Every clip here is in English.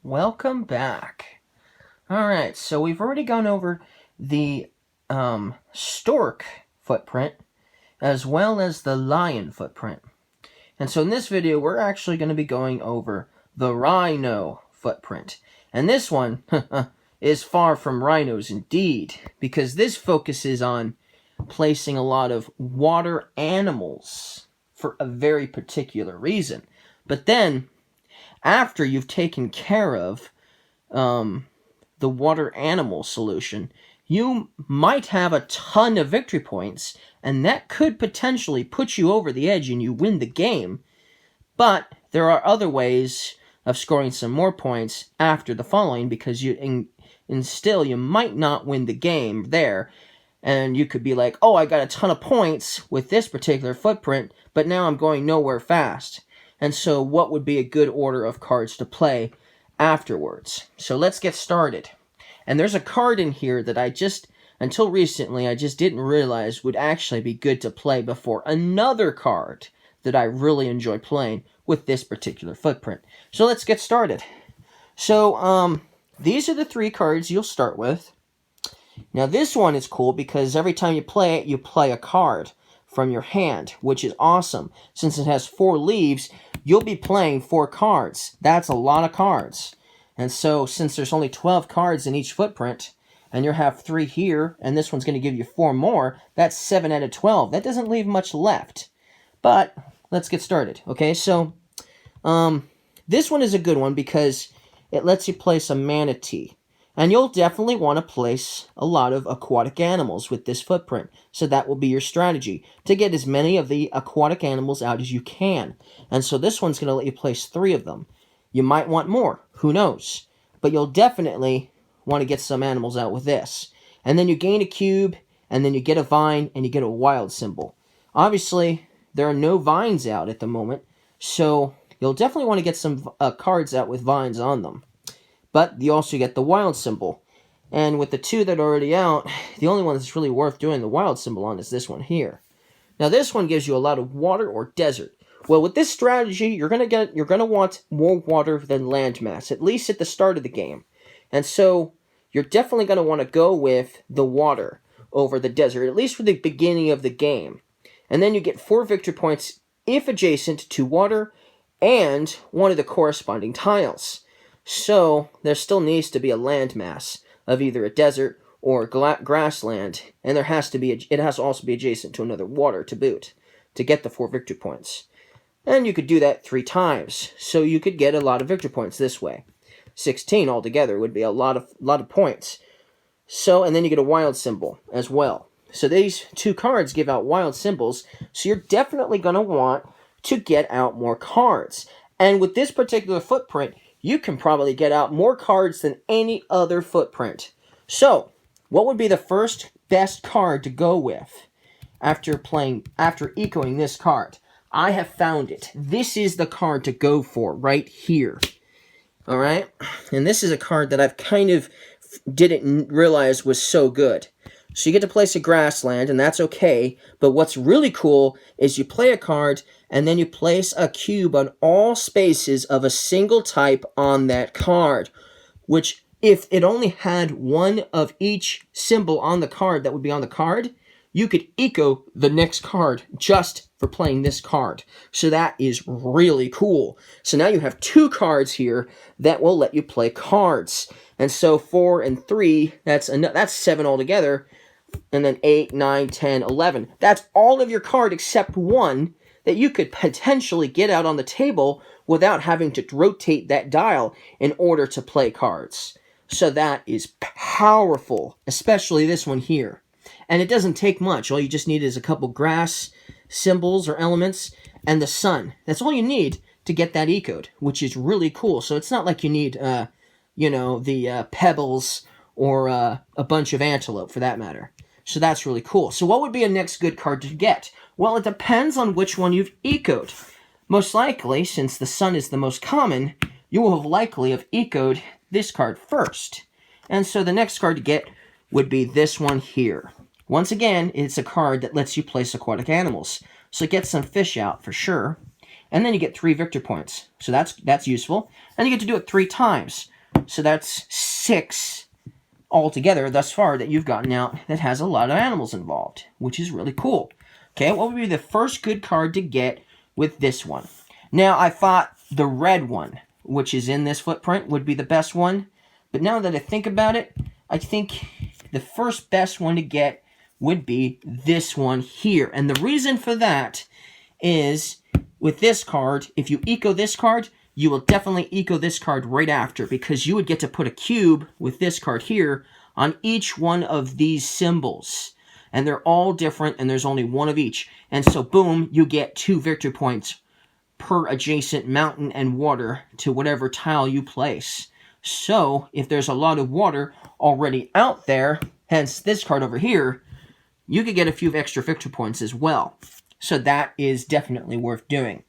welcome back. Alright, so we've already gone over the stork footprint as well as the lion footprint. And so in this video, we're actually going to be going over the rhino footprint. And this one is far from rhinos indeed, because this focuses on placing a lot of water animals for a very particular reason. But then, after you've taken care of the water animal solution, you might have a ton of victory points, and that could potentially put you over the edge and you win the game. But there are other ways of scoring some more points after the following, because and still you might not win the game there. And you could be like, oh, I got a ton of points with this particular footprint, but now I'm going nowhere fast. And so what would be a good order of cards to play afterwards? So let's get started. And there's a card in here that until recently, I just didn't realize would actually be good to play before another card that I really enjoy playing with this particular footprint. So let's get started. So these are the three cards you'll start with. Now this one is cool because every time you play it, you play a card from your hand, which is awesome. Since it has 4 leaves, you'll be playing 4 cards. That's a lot of cards. And so since there's only 12 cards in each footprint, and you have 3 here, and this one's going to give you 4 more, that's 7 out of 12. That doesn't leave much left. But let's get started. Okay, so this one is a good one because it lets you place a manatee. And you'll definitely want to place a lot of aquatic animals with this footprint. So that will be your strategy, to get as many of the aquatic animals out as you can. And so this one's going to let you place 3 of them. You might want more, who knows? But you'll definitely want to get some animals out with this. And then you gain a cube, and then you get a vine, and you get a wild symbol. Obviously, there are no vines out at the moment, so you'll definitely want to get some cards out with vines on them. But you also get the wild symbol. And with the 2 that are already out, the only one that's really worth doing the wild symbol on is this one here. Now this one gives you a lot of water or desert. Well, with this strategy, you're gonna want more water than landmass, at least at the start of the game. And so you're definitely gonna want to go with the water over the desert, at least for the beginning of the game. And then you get 4 victory points if adjacent to water and one of the corresponding tiles. So there still needs to be a landmass of either a desert or grassland, and it has to also be adjacent to another water to boot to get the 4 victory points. And you could do that 3 times, so you could get a lot of victory points this way. 16 altogether would be a lot of points. So, and then you get a wild symbol as well. So these 2 cards give out wild symbols, so you're definitely going to want to get out more cards. And with this particular footprint, you can probably get out more cards than any other footprint. So, what would be the first best card to go with after ecoing this card? I have found it. This is the card to go for right here. Alright? And this is a card that I've kind of didn't realize was so good. So you get to place a grassland, and that's okay. But what's really cool is you play a card, and then you place a cube on all spaces of a single type on that card. Which, if it only had one of each symbol on the card that would be on the card, you could eco the next card just for playing this card. So that is really cool. So now you have 2 cards here that will let you play cards. And so 4 and 3, that's 7 altogether. And then 8, 9, 10, 11. That's all of your card except one that you could potentially get out on the table without having to rotate that dial in order to play cards. So that is powerful, especially this one here. And it doesn't take much. All you just need is a couple grass symbols or elements and the sun. That's all you need to get that ecoed, which is really cool. So it's not like you need, the pebbles or a bunch of antelope for that matter. So that's really cool. So what would be a next good card to get? Well, it depends on which one you've ecoed. Most likely, since the sun is the most common, you will likely have ecoed this card first. And so the next card to get would be this one here. Once again, it's a card that lets you place aquatic animals. So get some fish out for sure. And then you get 3 victory points. So that's useful. And you get to do it 3 times. So that's 6 altogether thus far that you've gotten out that has a lot of animals involved, which is really cool. Okay, what would be the first good card to get with this one? Now, I thought the red one, which is in this footprint, would be the best one. But now that I think about it, I think the first best one to get would be this one here. And the reason for that is with this card, if you eco this card, you will definitely eco this card right after, because you would get to put a cube with this card here on each one of these symbols. And they're all different, and there's only one of each. And so, boom, you get 2 victory points per adjacent mountain and water to whatever tile you place. So, if there's a lot of water already out there, hence this card over here, you could get a few extra victory points as well. So that is definitely worth doing.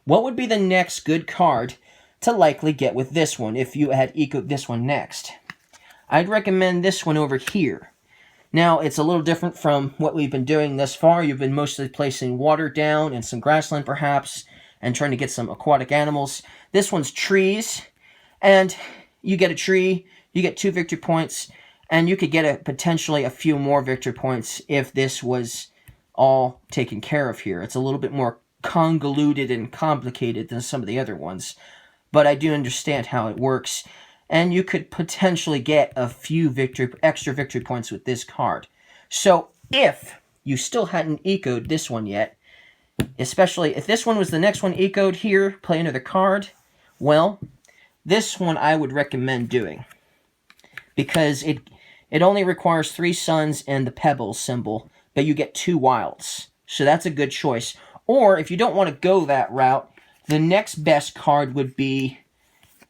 What would be the next good card to likely get with this one if you had ecoed this one next? I'd recommend this one over here. Now, it's a little different from what we've been doing thus far. You've been mostly placing water down and some grassland perhaps, and trying to get some aquatic animals. This one's trees, and you get a tree, you get 2 victory points, and you could get potentially a few more victory points if this was all taken care of here. It's a little bit more convoluted and complicated than some of the other ones, but I do understand how it works, and you could potentially get a few extra victory points with this card. So if you still hadn't ecoed this one yet, especially if this one was the next one ecoed here, play another card, well, this one I would recommend doing, because it only requires 3 suns and the pebbles symbol, but you get 2 wilds. So that's a good choice. Or if you don't want to go that route, the next best card would be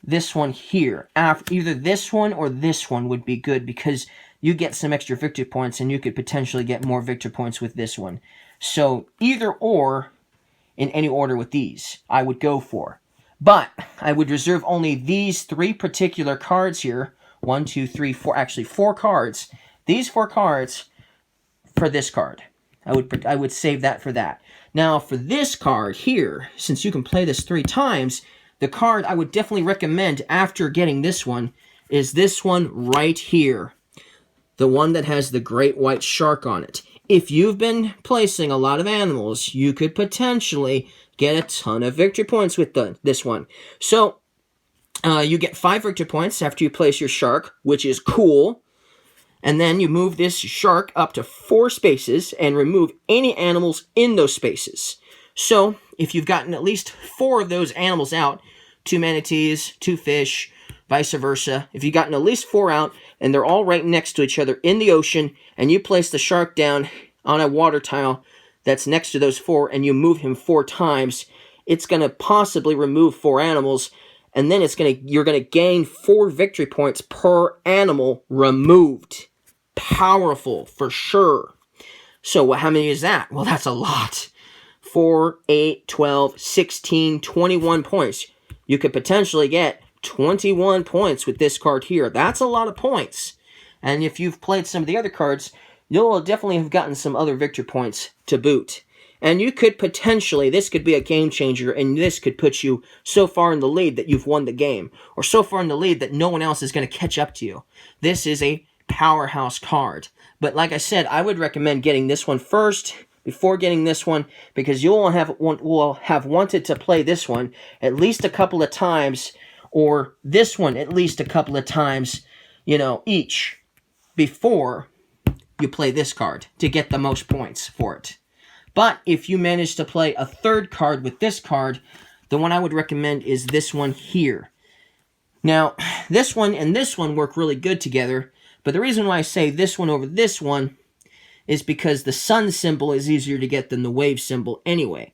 this one here. Either this one or this one would be good, because you get some extra victory points, and you could potentially get more victory points with this one. So either or, in any order with these, I would go for. But I would reserve only these 3 particular cards here. 1, 2, 3, 4, actually 4 cards. These 4 cards for this card. I would save that for that. Now, for this card here, since you can play this 3 times, the card I would definitely recommend after getting this one is this one right here. The one that has the great white shark on it. If you've been placing a lot of animals, you could potentially get a ton of victory points with this one. So, you get 5 victory points after you place your shark, which is cool. And then you move this shark up to 4 spaces and remove any animals in those spaces. So, if you've gotten at least 4 of those animals out, 2 manatees, 2 fish, vice versa, if you've gotten at least 4 out, and they're all right next to each other in the ocean, and you place the shark down on a water tile that's next to those 4, and you move him 4 times, it's going to possibly remove 4 animals, and then you're going to gain 4 victory points per animal removed. Powerful, for sure. So how many is that? Well, that's a lot. 4, 8, 12, 16, 21 points. You could potentially get 21 points with this card here. That's a lot of points. And if you've played some of the other cards, you'll definitely have gotten some other victory points to boot. And you could potentially, this could be a game changer, and this could put you so far in the lead that you've won the game, or so far in the lead that no one else is going to catch up to you. This is a powerhouse card. But like I said, I would recommend getting this one first before getting this one, because will have wanted to play this one at least a couple of times, or this one at least a couple of times, each, before you play this card to get the most points for it. But if you manage to play a 3rd card with this card, the one I would recommend is this one here. Now, this one and this one work really good together, but the reason why I say this one over this one is because the sun symbol is easier to get than the wave symbol anyway.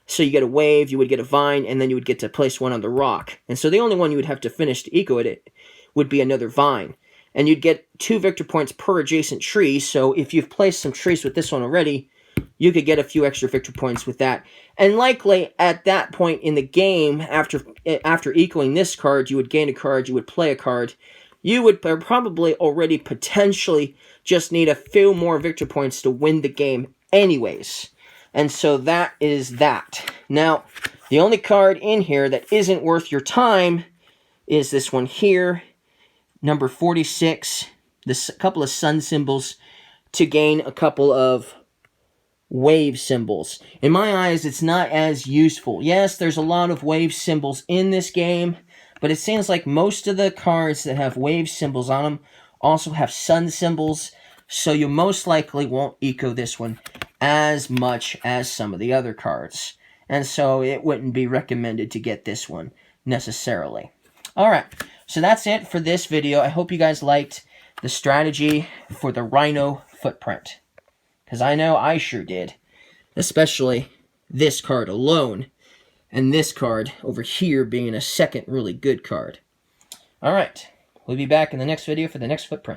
So you get a wave, you would get a vine, and then you would get to place one on the rock. And so the only one you would have to finish to eco it would be another vine. And you'd get 2 victory points per adjacent tree, so if you've placed some trees with this one already, you could get a few extra victory points with that. And likely, at that point in the game, after ecoing this card, you would gain a card, you would play a card. You would probably already potentially just need a few more victory points to win the game anyways. And so that is that. Now, the only card in here that isn't worth your time is this one here. number 46, this couple of sun symbols to gain a couple of wave symbols. In my eyes, it's not as useful. Yes, there's a lot of wave symbols in this game, but it seems like most of the cards that have wave symbols on them also have sun symbols, so you most likely won't eco this one as much as some of the other cards. And so it wouldn't be recommended to get this one necessarily. Alright, so that's it for this video. I hope you guys liked the strategy for the rhino footprint, because I know I sure did. Especially this card alone, and this card over here being a second really good card. Alright, we'll be back in the next video for the next footprint.